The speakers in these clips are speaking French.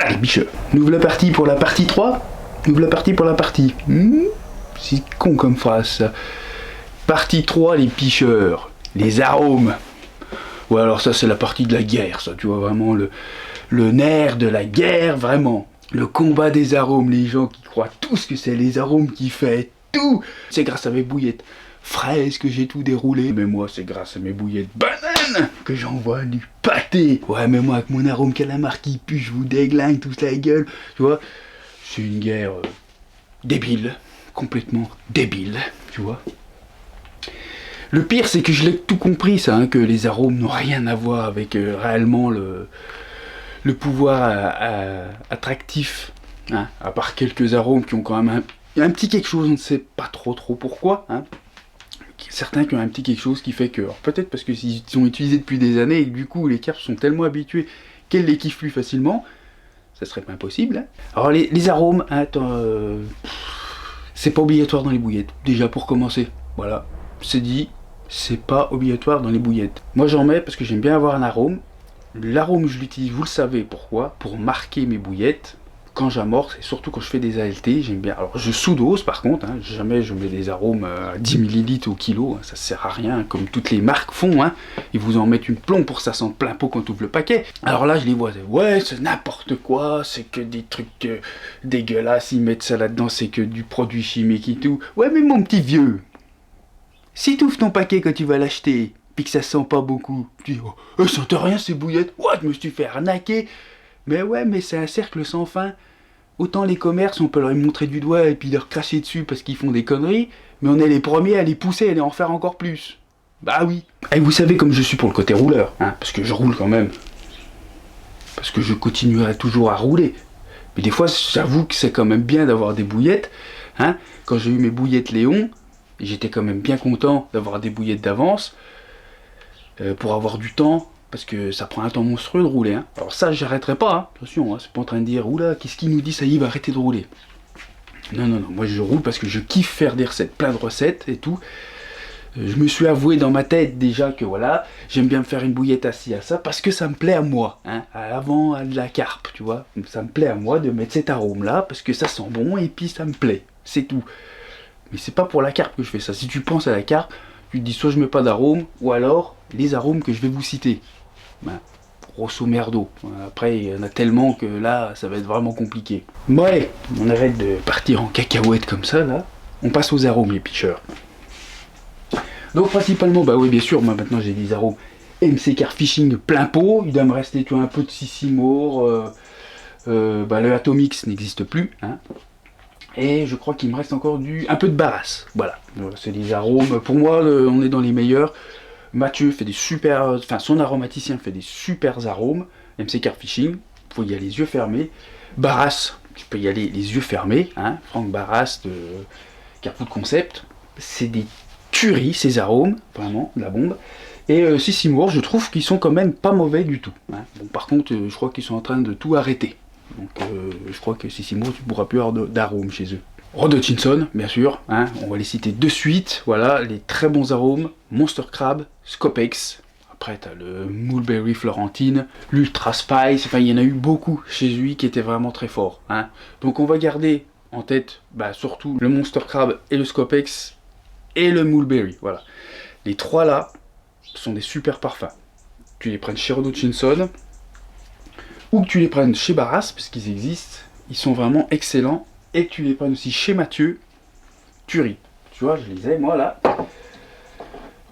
Allez, bicheux. Nous voilà partis pour la partie 3. Nous voilà partis pour la partie. C'est con comme phrase, ça. Partie 3, les picheurs. Les arômes. Ouais, alors ça, c'est la partie de la guerre, ça. Tu vois, vraiment le nerf de la guerre, vraiment. Le combat des arômes. Les gens qui croient tous que c'est les arômes qui fait tout. C'est grâce à mes bouillettes fraises que j'ai tout déroulé. Mais moi, c'est grâce à mes bouillettes bananes que j'envoie du pâté. Ouais, mais moi, avec mon arôme calamar qui pue, je vous déglingue toute la gueule. Tu vois, c'est une guerre débile. Complètement débile, tu vois. Le pire, c'est que je l'ai tout compris, ça, hein, que les arômes n'ont rien à voir avec réellement le pouvoir attractif. Hein, à part quelques arômes qui ont quand même un petit quelque chose, on ne sait pas trop pourquoi. Hein. Certains qui ont un petit quelque chose qui fait que, peut-être parce qu'ils sont utilisés depuis des années et que du coup les carpes sont tellement habituées qu'elles les kiffent plus facilement, ça serait pas impossible. Hein. Alors les arômes, attends, c'est pas obligatoire dans les bouillettes, déjà pour commencer. Voilà, c'est dit, c'est pas obligatoire dans les bouillettes. Moi j'en mets parce que j'aime bien avoir un arôme. L'arôme je l'utilise, vous le savez pourquoi, pour marquer mes bouillettes. Quand j'amorce et surtout quand je fais des ALT, j'aime bien. Alors je sous-dose par contre, hein, jamais je mets des arômes à 10 ml au kilo, hein, ça sert à rien, comme toutes les marques font, hein. Ils vous en mettent une plombe pour que ça sente plein pot quand tu ouvres le paquet. Alors là je les vois, ouais c'est n'importe quoi, c'est que des trucs dégueulasses, ils mettent ça là-dedans, c'est que du produit chimique et tout. Ouais mais mon petit vieux, si tu ouvres ton paquet quand tu vas l'acheter, puis que ça sent pas beaucoup, tu dis, oh, ça sent rien ces bouillettes, what, je me suis fait arnaquer. Mais ouais, mais c'est un cercle sans fin. Autant les commerces, on peut leur montrer du doigt et puis leur cracher dessus parce qu'ils font des conneries, mais on est les premiers à les pousser et à en faire encore plus. Bah oui. Et vous savez comme je suis pour le côté rouleur, hein, parce que je roule quand même. Parce que je continuerai toujours à rouler. Mais des fois, j'avoue que c'est quand même bien d'avoir des bouillettes. Hein. Quand j'ai eu mes bouillettes Léon, j'étais quand même bien content d'avoir des bouillettes d'avance pour avoir du temps. Parce que ça prend un temps monstrueux de rouler. Hein. Alors ça, j'arrêterai pas. Hein. Attention, hein, c'est pas en train de dire, oula, qu'est-ce qu'il nous dit, ça y est, il va arrêter de rouler. Non, non, non, moi je roule parce que je kiffe faire des recettes, plein de recettes et tout. Je me suis avoué dans ma tête déjà que voilà, j'aime bien me faire une bouillette assis à ça parce que ça me plaît à moi. Hein, avant à de la carpe, tu vois. Ça me plaît à moi de mettre cet arôme-là parce que ça sent bon et puis ça me plaît. C'est tout. Mais c'est pas pour la carpe que je fais ça. Si tu penses à la carpe, tu te dis soit je mets pas d'arôme ou alors les arômes que je vais vous citer. Ben, grosso merdo. Après, il y en a tellement que là, ça va être vraiment compliqué. Ouais, on arrête de partir en cacahuète comme ça, là. On passe aux arômes, les pitchers. Donc, principalement, bah oui, bien sûr, moi, maintenant, j'ai des arômes MC Carp Fishing plein pot. Il doit me rester, tu vois, un peu de Sisimour. Le Atomix n'existe plus, hein. Et je crois qu'il me reste encore un peu de Barras. Voilà, c'est des arômes. Pour moi, on est dans les meilleurs. Mathieu fait des super, enfin son aromaticien fait des super arômes. MC Carp Fishing, il faut y aller les yeux fermés. Barras, tu peux y aller les yeux fermés. Hein. Franck Barras de Carfood Concept, c'est des tueries ces arômes, vraiment de la bombe. Et Sisimour, je trouve qu'ils sont quand même pas mauvais du tout. Hein. Bon, par contre, je crois qu'ils sont en train de tout arrêter. Donc je crois que Sisimour, tu ne pourras plus avoir d'arômes chez eux. Rod Hutchinson, bien sûr, hein, on va les citer de suite, voilà, les très bons arômes, Monster Crab, Scopex, après tu as le Mulberry Florentine, l'Ultra Spice, enfin il y en a eu beaucoup chez lui qui étaient vraiment très forts. Hein. Donc on va garder en tête surtout le Monster Crab et le Scopex et le Mulberry, voilà. Les trois là sont des super parfums. Tu les prennes chez Rod Hutchinson, ou que tu les prennes chez Barras, parce qu'ils existent, ils sont vraiment excellents. Et que tu les prennes aussi chez Mathieu, tuerie. Tu vois, je les ai, moi, là.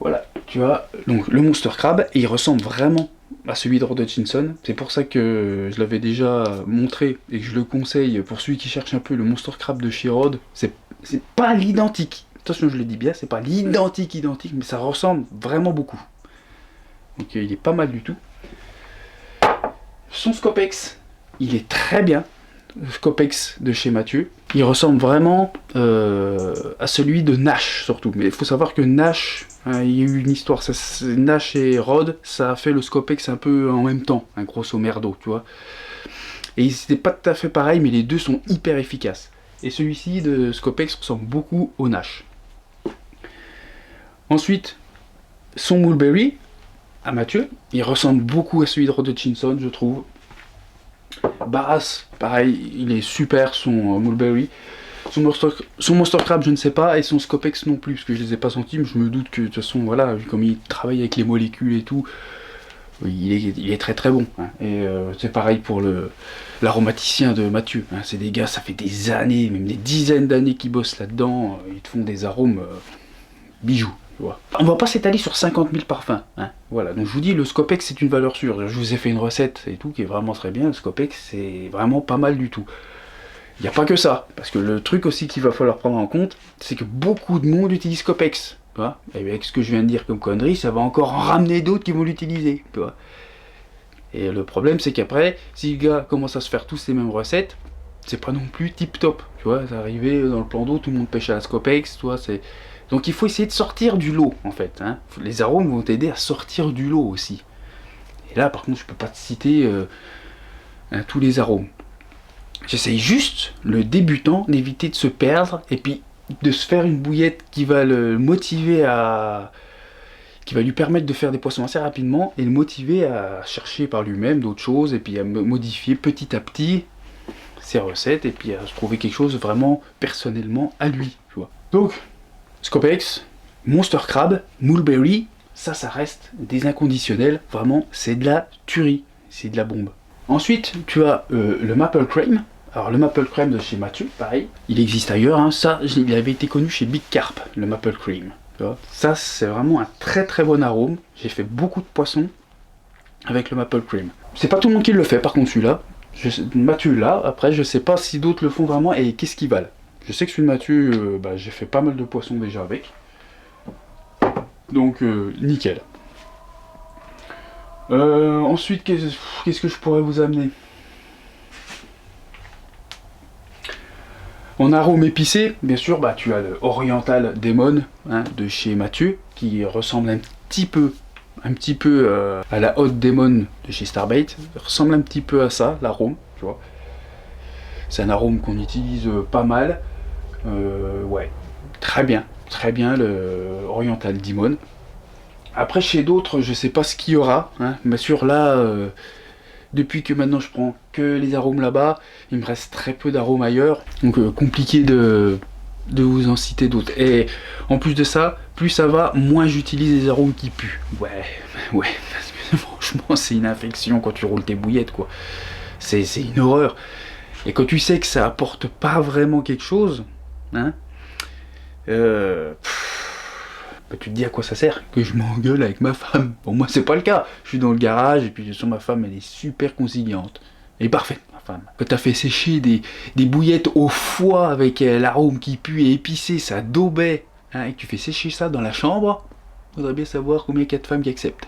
Voilà, tu vois, donc le Monster Crab, et il ressemble vraiment à celui de Rod Hutchinson. C'est pour ça que je l'avais déjà montré, et que je le conseille pour celui qui cherche un peu le Monster Crab de chez Rod. C'est pas l'identique. Attention, je le dis bien, c'est pas l'identique, mais ça ressemble vraiment beaucoup. Donc il est pas mal du tout. Son Scopex, il est très bien. Scopex de chez Mathieu. Il ressemble vraiment à celui de Nash surtout. Mais il faut savoir que Nash, il y a eu une histoire. Nash et Rod, ça a fait le Scopex un peu en même temps, un grosso merdo, tu vois. Et c'était pas tout à fait pareil, mais les deux sont hyper efficaces. Et celui-ci de Scopex ressemble beaucoup au Nash. Ensuite, son Mulberry, à Mathieu, il ressemble beaucoup à celui de Rod Hutchinson, je trouve. Barras, pareil, il est super, son Mulberry. Son Monster Crab, je ne sais pas, et son Scopex non plus, parce que je les ai pas sentis, mais je me doute que de toute façon, voilà, comme il travaille avec les molécules et tout, il est très très bon. Hein. Et c'est pareil pour l'aromaticien de Mathieu. Hein. C'est des gars, ça fait des années, même des dizaines d'années qu'ils bossent là-dedans, ils te font des arômes bijoux. Tu vois. On va pas s'étaler sur 50 000 parfums. Hein. Voilà, donc je vous dis, le Scopex c'est une valeur sûre. Je vous ai fait une recette et tout qui est vraiment très bien. Le Scopex c'est vraiment pas mal du tout. Il n'y a pas que ça, parce que le truc aussi qu'il va falloir prendre en compte, c'est que beaucoup de monde utilise Scopex. Tu vois, et avec ce que je viens de dire comme connerie, ça va encore en ramener d'autres qui vont l'utiliser. Tu vois. Et le problème, c'est qu'après, si le gars commence à se faire tous les mêmes recettes, c'est pas non plus tip top. Tu vois, c'est arrivé dans le plan d'eau, tout le monde pêche à la Scopex, tu vois, c'est. Donc il faut essayer de sortir du lot, en fait. Hein. Les arômes vont t'aider à sortir du lot aussi. Et là, par contre, je peux pas te citer tous les arômes. J'essaye juste, le débutant, d'éviter de se perdre et puis de se faire une bouillette qui va le motiver à... qui va lui permettre de faire des poissons assez rapidement et le motiver à chercher par lui-même d'autres choses et puis à modifier petit à petit ses recettes et puis à se trouver quelque chose vraiment personnellement à lui. Tu vois. Donc, Scopex, Monster Crab, Mulberry, ça reste des inconditionnels. Vraiment, c'est de la tuerie, c'est de la bombe. Ensuite, tu as le Maple Cream. Alors le Maple Cream de chez Mathieu, pareil, il existe ailleurs, hein. Ça, il avait été connu chez Big Carp, le Maple Cream. Tu vois. Ça, c'est vraiment un très très bon arôme. J'ai fait beaucoup de poissons avec le Maple Cream. C'est pas tout le monde qui le fait, par contre celui-là. Mathieu là, après je sais pas si d'autres le font vraiment et qu'est-ce qu'ils valent. Je sais que celui de Mathieu, j'ai fait pas mal de poissons déjà avec. Donc nickel. Ensuite, qu'est-ce que je pourrais vous amener? En arôme épicé, bien sûr, tu as le Oriental Demon hein, de chez Mathieu, qui ressemble un petit peu à la Hot Demon de chez Starbait. Il ressemble un petit peu à ça, l'arôme, tu vois. C'est un arôme qu'on utilise pas mal. Ouais, très bien le Oriental Demon. Après, chez d'autres, je sais pas ce qu'il y aura, hein, mais sur là... Depuis que maintenant je prends que les arômes là-bas, il me reste très peu d'arômes ailleurs, donc compliqué de vous en citer d'autres. Et en plus de ça, plus ça va, moins j'utilise les arômes qui puent. Ouais, parce que franchement c'est une infection quand tu roules tes bouillettes quoi. C'est une horreur. Et quand tu sais que ça apporte pas vraiment quelque chose, hein, tu te dis à quoi ça sert que je m'engueule avec ma femme. Bon, moi c'est pas le cas. Je suis dans le garage et puis sur ma femme, elle est super conciliante. Elle est parfaite, ma femme. Quand t'as fait sécher des bouillettes au foie avec l'arôme qui pue et épicé, ça daubait, hein, et que tu fais sécher ça dans la chambre, faudrait bien savoir combien il y a de femmes qui acceptent.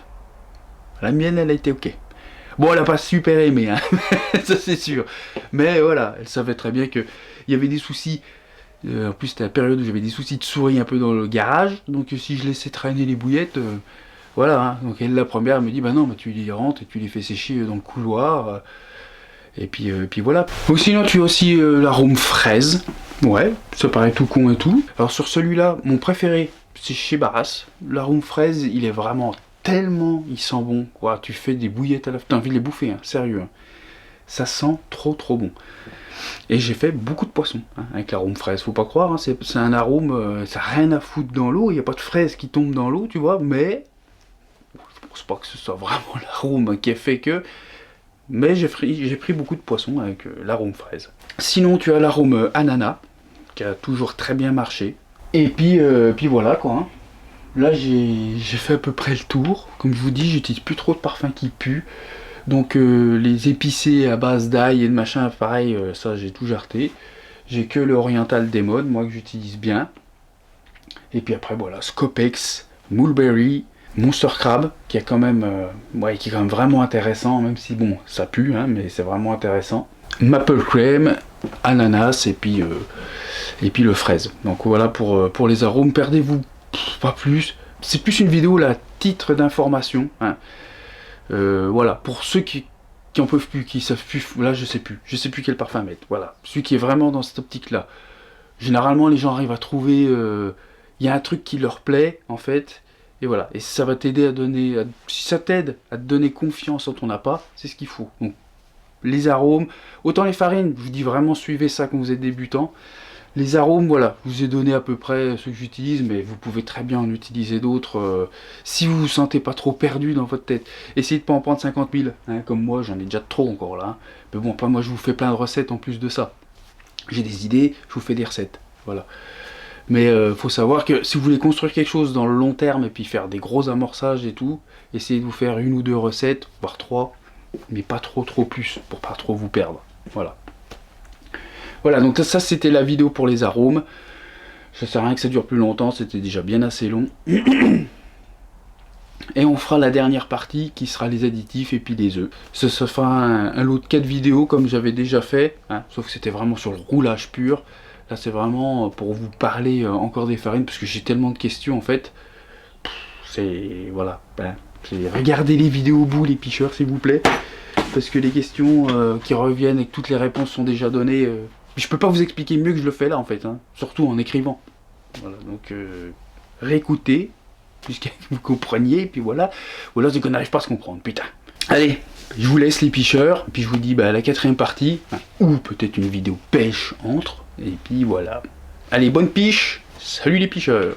La mienne, elle a été ok. Bon, elle a pas super aimé, hein. Ça c'est sûr. Mais voilà, elle savait très bien qu'il y avait des soucis. En plus c'était la période où j'avais des soucis de souris un peu dans le garage, donc si je laissais traîner les bouillettes, voilà, hein. Donc elle la première elle me dit bah non, tu les rentres et tu les fais sécher dans le couloir, et puis voilà. Ou sinon tu as aussi l'arôme fraise, ouais, ça paraît tout con et tout. Alors sur celui-là, mon préféré c'est chez Barras, l'arôme fraise il est vraiment tellement, il sent bon, quoi. Tu fais des bouillettes à la fin, t'as envie de les bouffer, hein, sérieux, hein. Ça sent trop bon. Et j'ai fait beaucoup de poissons hein, avec l'arôme fraise, faut pas croire, hein, c'est un arôme, ça n'a rien à foutre dans l'eau, il n'y a pas de fraise qui tombe dans l'eau, tu vois, mais je pense pas que ce soit vraiment l'arôme qui a fait que... Mais j'ai pris beaucoup de poissons avec l'arôme fraise. Sinon tu as l'arôme ananas, qui a toujours très bien marché. Et puis voilà quoi, hein. Là j'ai fait à peu près le tour, comme je vous dis, j'utilise plus trop de parfums qui puent. Donc les épicés à base d'ail et de machin, pareil, ça j'ai tout jarté. J'ai que le Oriental Demon, moi que j'utilise bien. Et puis après voilà, Scopex, Mulberry, Monster Crab, qui est quand même vraiment intéressant, même si bon, ça pue, hein, mais c'est vraiment intéressant. Maple Cream, ananas et puis le fraise. Donc voilà pour les arômes, perdez-vous pas plus. C'est plus une vidéo là, titre d'information, hein. Voilà, pour ceux qui en peuvent plus, qui savent plus, là je sais plus quel parfum mettre, voilà, celui qui est vraiment dans cette optique là, généralement les gens arrivent à trouver, il y a un truc qui leur plaît en fait, et voilà, et ça va t'aider si ça t'aide à te donner confiance en ton appât, c'est ce qu'il faut, donc les arômes, autant les farines, je vous dis vraiment suivez ça quand vous êtes débutant. Les arômes, voilà, je vous ai donné à peu près ceux que j'utilise, mais vous pouvez très bien en utiliser d'autres. Si vous vous sentez pas trop perdu dans votre tête, essayez de pas en prendre 50 000, hein, comme moi, j'en ai déjà trop encore là. Hein. Mais bon, pas moi, je vous fais plein de recettes en plus de ça. J'ai des idées, je vous fais des recettes, voilà. Mais faut savoir que si vous voulez construire quelque chose dans le long terme et puis faire des gros amorçages et tout, essayez de vous faire 1 ou 2 recettes, voire 3, mais pas trop plus, pour pas trop vous perdre. Voilà. Voilà, donc ça c'était la vidéo pour les arômes. Ça sert à rien que ça dure plus longtemps, c'était déjà bien assez long. Et on fera la dernière partie qui sera les additifs et puis les œufs. Ça fera un lot de 4 vidéos comme j'avais déjà fait, hein, sauf que c'était vraiment sur le roulage pur. Là c'est vraiment pour vous parler encore des farines, parce que j'ai tellement de questions en fait. C'est... voilà. Ben, regardez les vidéos au bout les picheurs s'il vous plaît. Parce que les questions qui reviennent et que toutes les réponses sont déjà données... je peux pas vous expliquer mieux que je le fais là en fait, hein, surtout en écrivant. Voilà, donc réécoutez, jusqu'à que vous compreniez, et puis voilà. Ou alors c'est qu'on n'arrive pas à se comprendre, putain. Allez, je vous laisse les picheurs, puis je vous dis bah, la 4e partie, hein, ou peut-être une vidéo pêche entre, et puis voilà. Allez, bonne piche, salut les picheurs.